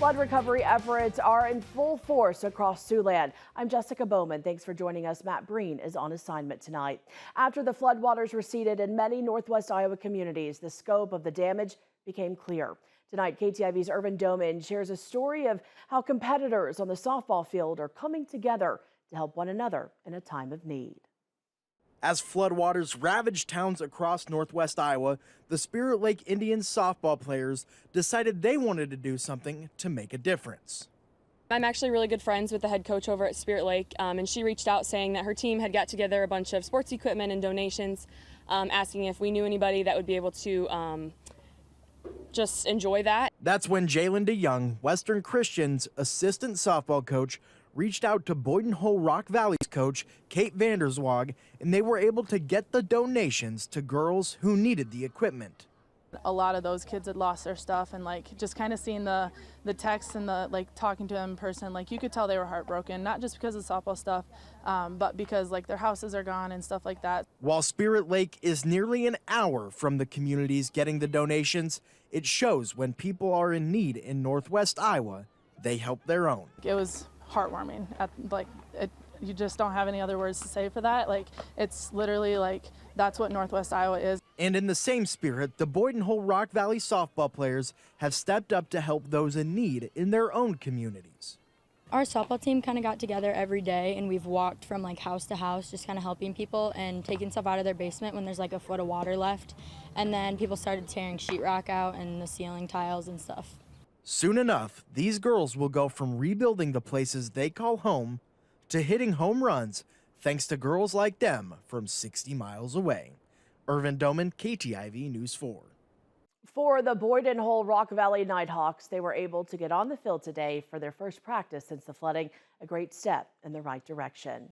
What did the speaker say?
Flood recovery efforts are in full force across Siouxland. I'm Jessica Bowman. Thanks for joining us. Matt Breen is on assignment tonight. After the floodwaters receded in many northwest Iowa communities, the scope of the damage became clear. Tonight, KTIV's Irvin Doman shares a story of how competitors on the softball field are coming together to help one another in a time of need. As floodwaters ravaged towns across northwest Iowa, the Spirit Lake Indians softball players decided they wanted to do something to make a difference. I'm actually really good friends with the head coach over at Spirit Lake, and she reached out saying that her team had got together a bunch of sports equipment and donations, asking if we knew anybody that would be able to just enjoy that. That's when Jalen DeYoung, Western Christian's assistant softball coach, reached out to Boyden Hull Rock Valley's coach, Kate Vanderswag, and they were able to get the donations to girls who needed the equipment. A lot of those kids had lost their stuff, and just kind of seeing the text and talking to them in person, you could tell they were heartbroken, not just because of softball stuff, but because their houses are gone and stuff like that. While Spirit Lake is nearly an hour from the communities getting the donations, it shows when people are in need in northwest Iowa, they help their own. It was heartwarming. You just don't have any other words to say for that. It's literally that's what northwest Iowa is. And in the same spirit, the Boyden Hull Rock Valley softball players have stepped up to help those in need in their own communities. Our softball team kind of got together every day, and we've walked from house to house, just kind of helping people and taking stuff out of their basement when there's a foot of water left. And then people started tearing sheetrock out and the ceiling tiles and stuff. Soon enough, these girls will go from rebuilding the places they call home to hitting home runs thanks to girls like them from 60 miles away. Irvin Doman, KTIV News 4. For the Boyden Hull Rock Valley Nighthawks, they were able to get on the field today for their first practice since the flooding, a great step in the right direction.